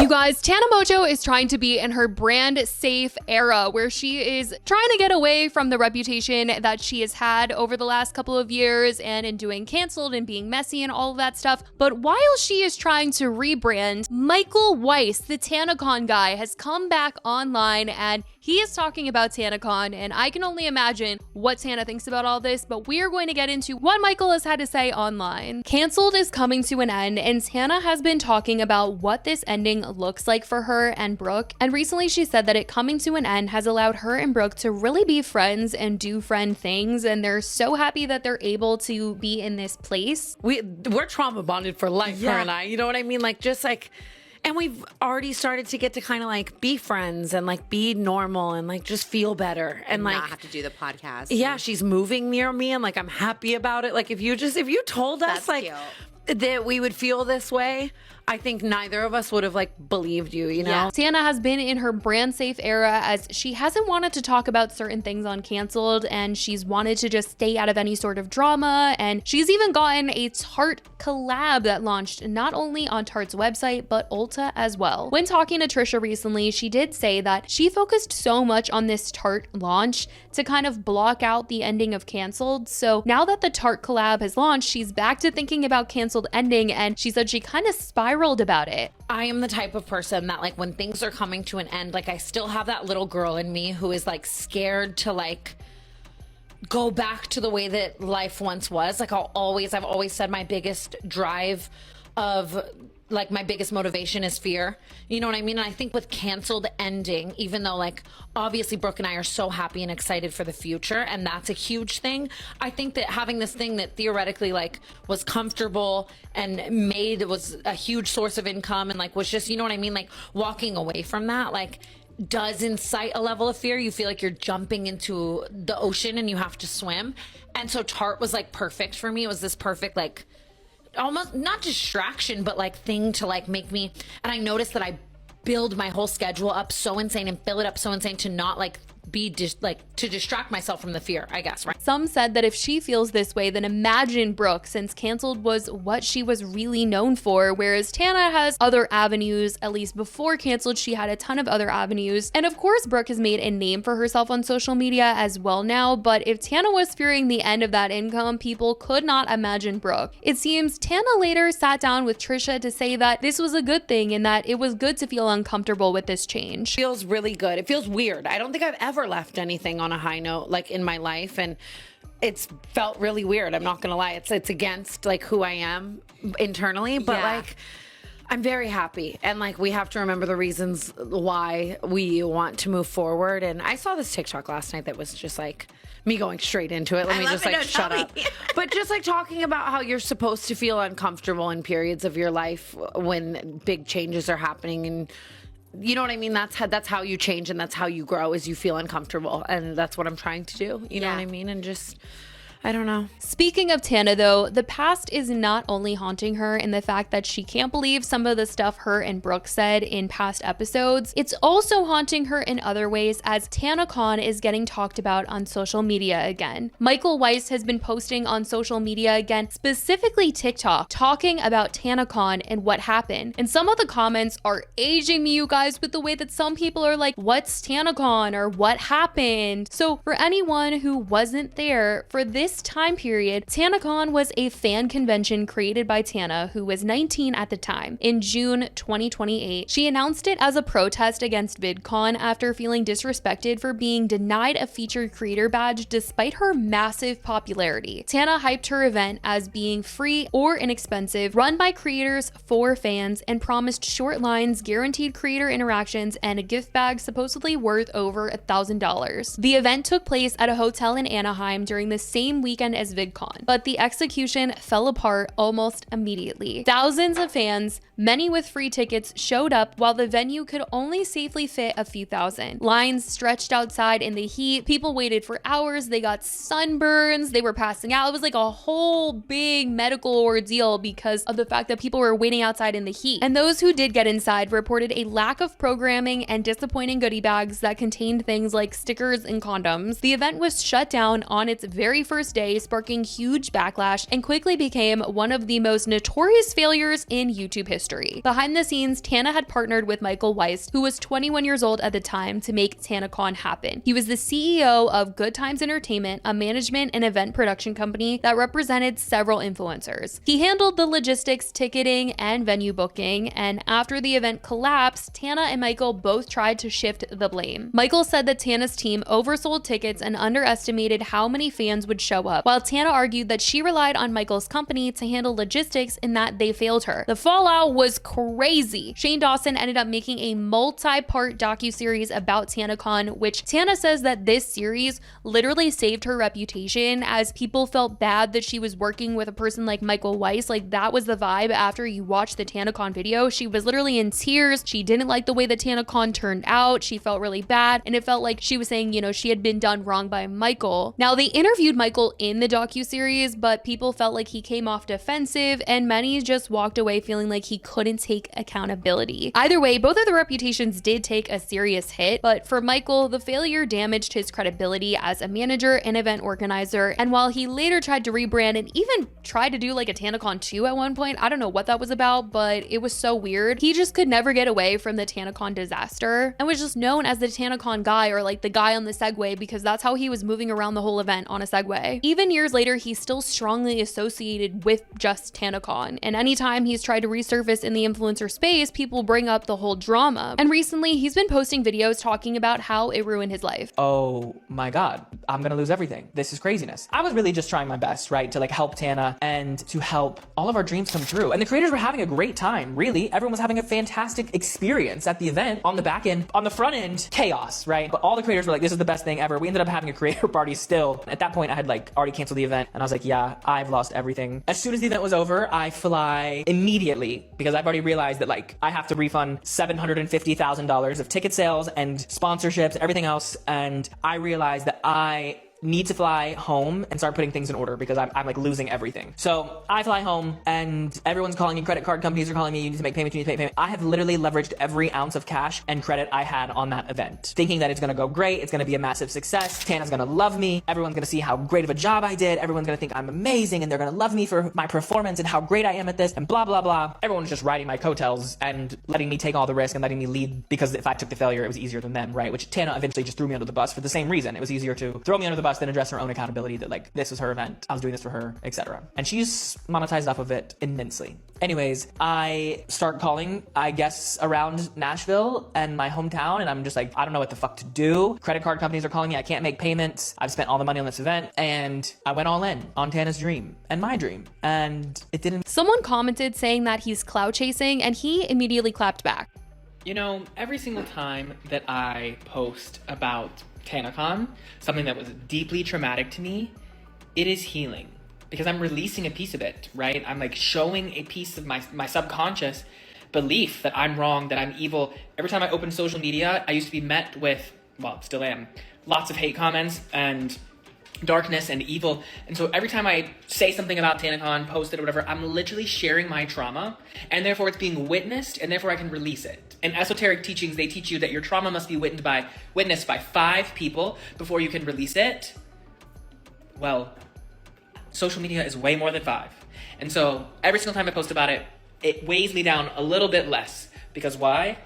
You guys, Tana Mongeau is trying to be in her brand safe era where she is trying to get away from the reputation that she has had over the last couple of years and in doing canceled and being messy and all of that stuff. But while she is trying to rebrand, Michael Weist, the TanaCon guy, has come back online and he is talking about TanaCon, and I can only imagine what Tana thinks about all this, but we are going to get into what Michael has had to say online. Canceled is coming to an end, and Tana has been talking about what this ending looks like for her and Brooke, and recently she said that it coming to an end has allowed her and Brooke to really be friends and do friend things, and they're so happy that they're able to be in this place. We're trauma bonded for life, her and I, you know what I mean? And we've already started to get to kind of like be friends and like be normal and like just feel better and like not have to do the podcast. Yeah, she's moving near me and like I'm happy about it. Like if you told us like that we would feel this way, I think neither of us would have like believed you, you know? Yeah. Tana has been in her brand safe era as she hasn't wanted to talk about certain things on Canceled, and she's wanted to just stay out of any sort of drama. And she's even gotten a Tarte collab that launched not only on Tarte's website, but Ulta as well. When talking to Trisha recently, she did say that she focused so much on this Tarte launch to kind of block out the ending of Canceled. So now that the Tarte collab has launched, she's back to thinking about Canceled ending, and she said she kind of spiraled about it. I am the type of person that like when things are coming to an end, like I still have that little girl in me who is like scared to like go back to the way that life once was. Like I've always said my biggest drive of like my biggest motivation is fear. You know what I mean? And I think with Canceled ending, even though like obviously Brooke and I are so happy and excited for the future, and that's a huge thing, I think that having this thing that theoretically like was comfortable and was a huge source of income and like was just, you know what I mean? Like walking away from that, like does incite a level of fear. You feel like you're jumping into the ocean and you have to swim. And so Tarte was like perfect for me. It was this perfect like almost not distraction, but like thing to like make me. And I noticed that I build my whole schedule up so insane and fill it up so insane to not like be just like to distract myself from the fear, I guess, right? Some said that if she feels this way, then imagine Brooke, since Canceled was what she was really known for, whereas Tana has other avenues. At least before Canceled, she had a ton of other avenues. And of course, Brooke has made a name for herself on social media as well now, but if Tana was fearing the end of that income, people could not imagine Brooke. It seems Tana later sat down with Trisha to say that this was a good thing and that it was good to feel uncomfortable with this change. It feels really good. It feels weird. I don't think I've ever left anything on a high note like in my life, and it's felt really weird. I'm not gonna lie. It's against like who I am internally, but like I'm very happy, and like we have to remember the reasons why we want to move forward. And I saw this TikTok last night that was just like me going straight into it. Let me just like shut up. But just like talking about how you're supposed to feel uncomfortable in periods of your life when big changes are happening, and you know what I mean? That's how you change and that's how you grow, is you feel uncomfortable. And that's what I'm trying to do. You know what I mean? And just, I don't know. Speaking of Tana though, the past is not only haunting her in the fact that she can't believe some of the stuff her and Brooke said in past episodes, it's also haunting her in other ways as TanaCon is getting talked about on social media again. Michael Weist has been posting on social media again, specifically TikTok, talking about TanaCon and what happened. And some of the comments are aging me, you guys, with the way that some people are like, what's TanaCon or what happened? So for anyone who wasn't there for this time period, TanaCon was a fan convention created by Tana, who was 19 at the time. In June 2028, she announced it as a protest against VidCon after feeling disrespected for being denied a featured creator badge despite her massive popularity. Tana hyped her event as being free or inexpensive, run by creators for fans, and promised short lines, guaranteed creator interactions, and a gift bag supposedly worth over $1,000. The event took place at a hotel in Anaheim during the same weekend as VidCon, but the execution fell apart almost immediately. Thousands of fans, many with free tickets, showed up while the venue could only safely fit a few thousand. Lines stretched outside in the heat, people waited for hours, they got sunburns, they were passing out. It was like a whole big medical ordeal because of the fact that people were waiting outside in the heat. And those who did get inside reported a lack of programming and disappointing goodie bags that contained things like stickers and condoms. The event was shut down on its very first first day, sparking huge backlash and quickly became one of the most notorious failures in YouTube history. Behind the scenes, Tana had partnered with Michael Weist, who was 21 years old at the time, to make TanaCon happen. He was the CEO of Good Times Entertainment, a management and event production company that represented several influencers. He handled the logistics, ticketing, and venue booking, and after the event collapsed, Tana and Michael both tried to shift the blame. Michael said that Tana's team oversold tickets and underestimated how many fans would show up, while Tana argued that she relied on Michael's company to handle logistics and that they failed her. The fallout was crazy. Shane Dawson ended up making a multi-part docuseries about TanaCon, which Tana says that this series literally saved her reputation, as people felt bad that she was working with a person like Michael Weist. Like, that was the vibe after you watched the TanaCon video. She was literally in tears. She didn't like the way the TanaCon turned out. She felt really bad, and it felt like she was saying, you know, she had been done wrong by Michael. Now, they interviewed Michael in the docuseries, but people felt like he came off defensive, and many just walked away feeling like he couldn't take accountability. Either way, both of their reputations did take a serious hit, but for Michael, the failure damaged his credibility as a manager and event organizer, and while he later tried to rebrand and even tried to do like a TanaCon 2 at one point, I don't know what that was about, but it was so weird. He just could never get away from the TanaCon disaster and was just known as the TanaCon guy, or like the guy on the Segway, because that's how he was moving around the whole event, on a Segway. Even years later, he's still strongly associated with just TanaCon, and anytime he's tried to resurface in the influencer space, people bring up the whole drama. And recently, he's been posting videos talking about how it ruined his life. Oh my God, I'm gonna lose everything. This is craziness. I was really just trying my best, right, to like help Tana and to help all of our dreams come true. And the creators were having a great time, really. Everyone was having a fantastic experience at the event. On the back end, on the front end, chaos, right? But all the creators were like, this is the best thing ever. We ended up having a creator party still. At that point, I had like already canceled the event, and I was like, yeah, I've lost everything. As soon as the event was over, I fly immediately, because I've already realized that like I have to refund $750,000 of ticket sales and sponsorships, everything else. And I realized that I need to fly home and start putting things in order, because I'm like losing everything. So I fly home, and everyone's calling me, credit card companies are calling me, you need to make payments, you need to make payment. I have literally leveraged every ounce of cash and credit I had on that event, thinking that it's gonna go great, it's gonna be a massive success, Tana's gonna love me, everyone's gonna see how great of a job I did, everyone's gonna think I'm amazing, and they're gonna love me for my performance and how great I am at this, and blah, blah, blah. Everyone's just riding my coattails and letting me take all the risk and letting me lead, because if I took the failure, it was easier than them, right? Which Tana eventually just threw me under the bus for the same reason. It was easier to throw me under the bus than address her own accountability, that like, this was her event, I was doing this for her, etc. And she's monetized off of it immensely. Anyways, I start calling, I guess, around Nashville and my hometown, and I'm just like, I don't know what the fuck to do. Credit card companies are calling me, I can't make payments, I've spent all the money on this event, and I went all in on Tana's dream and my dream, and it didn't. Someone commented saying that he's clout chasing, and he immediately clapped back. You know, every single time that I post about TanaCon, something that was deeply traumatic to me, it is healing, because I'm releasing a piece of it, right? I'm like showing a piece of my subconscious belief that I'm wrong, that I'm evil. Every time I open social media, I used to be met with, well, still am, lots of hate comments and darkness and evil. And so every time I say something about TanaCon, post it or whatever, I'm literally sharing my trauma, and therefore it's being witnessed, and therefore I can release it. In esoteric teachings, they teach you that your trauma must be witnessed by 5 people before you can release it. Well, social media is way more than 5. And so every single time I post about it, it weighs me down a little bit less. Because why?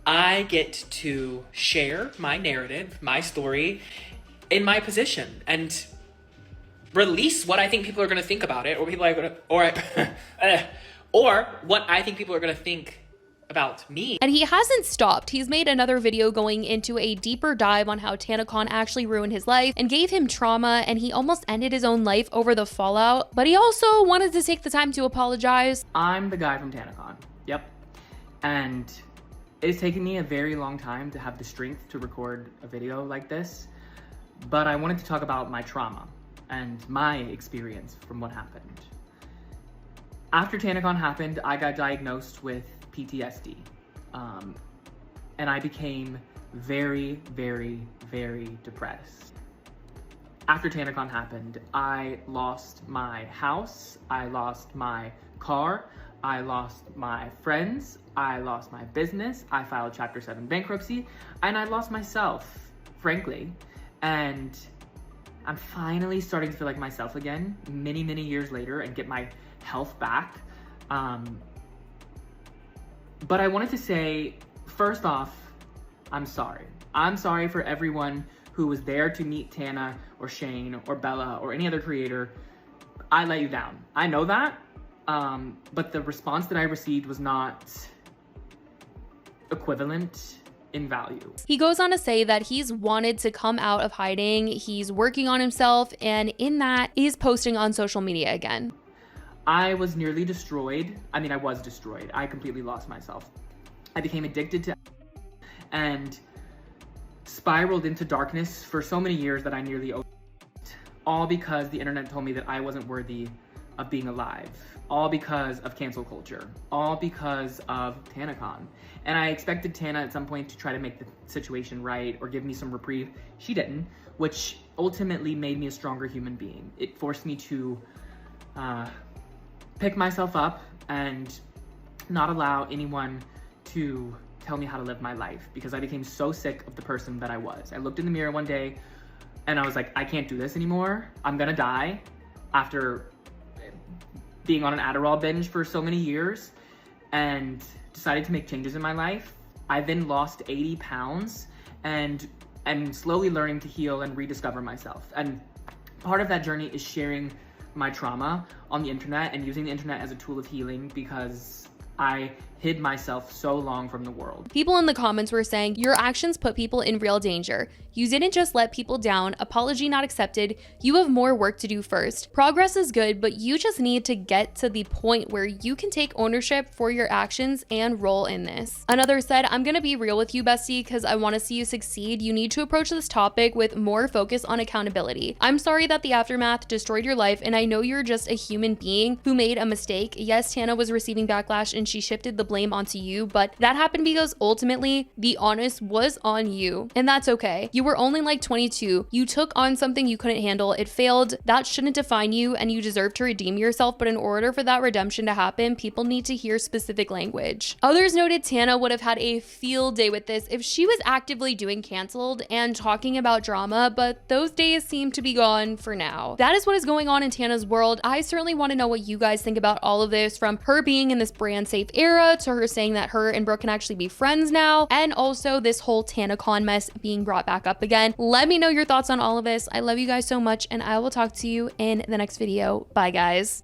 I get to share my narrative, my story, in my position, and release what I think people are going to think about it, or people are going to, or what I think people are going to think about me. And he hasn't stopped. He's made another video going into a deeper dive on how TanaCon actually ruined his life and gave him trauma, and he almost ended his own life over the fallout, but he also wanted to take the time to apologize. I'm the guy from TanaCon. Yep. And it's taken me a very long time to have the strength to record a video like this, but I wanted to talk about my trauma and my experience from what happened. After TanaCon happened, I got diagnosed with PTSD, and I became very, very, very depressed. After TanaCon happened, I lost my house, I lost my car, I lost my friends, I lost my business, I filed Chapter 7 bankruptcy, and I lost myself, frankly. And I'm finally starting to feel like myself again, many, many years later, and get my health back. But I wanted to say, first off, I'm sorry. I'm sorry for everyone who was there to meet Tana or Shane or Bella or any other creator. I let you down. I know that, but the response that I received was not equivalent in value. He goes on to say that he's wanted to come out of hiding, he's working on himself, and in that, he's posting on social media again. I was nearly destroyed. I mean, I was destroyed. I completely lost myself. I became addicted to and spiraled into darkness for so many years that I nearly overdosed. All because the internet told me that I wasn't worthy of being alive. All because of cancel culture. All because of TanaCon. And I expected Tana at some point to try to make the situation right or give me some reprieve. She didn't, which ultimately made me a stronger human being. It forced me to pick myself up and not allow anyone to tell me how to live my life, because I became so sick of the person that I was. I looked in the mirror one day and I was like, I can't do this anymore. I'm gonna die after being on an Adderall binge for so many years, and decided to make changes in my life. I then lost 80 pounds and am slowly learning to heal and rediscover myself. And part of that journey is sharing my trauma on the internet and using the internet as a tool of healing, because I hid myself so long from the world. People in the comments were saying, your actions put people in real danger. You didn't just let people down. Apology not accepted. You have more work to do first. Progress is good, but you just need to get to the point where you can take ownership for your actions and roll in this. Another said, I'm gonna be real with you, bestie, because I want to see you succeed. You need to approach this topic with more focus on accountability. I'm sorry that the aftermath destroyed your life, and I know you're just a human being who made a mistake. Yes, Tana was receiving backlash and she shifted the blame onto you, but that happened because ultimately the onus was on you, and that's okay. You were only like 22. You took on something you couldn't handle. It failed. That shouldn't define you, and you deserve to redeem yourself. But in order for that redemption to happen, people need to hear specific language. Others noted Tana would have had a field day with this if she was actively doing canceled and talking about drama, but those days seem to be gone for now. That is what is going on in Tana's world. I certainly want to know what you guys think about all of this, from her being in this brand safe era to her saying that her and Brooke can actually be friends now, and also this whole TanaCon mess being brought back up again. Let me know your thoughts on all of this. I love you guys so much, and I will talk to you in the next video. Bye, guys.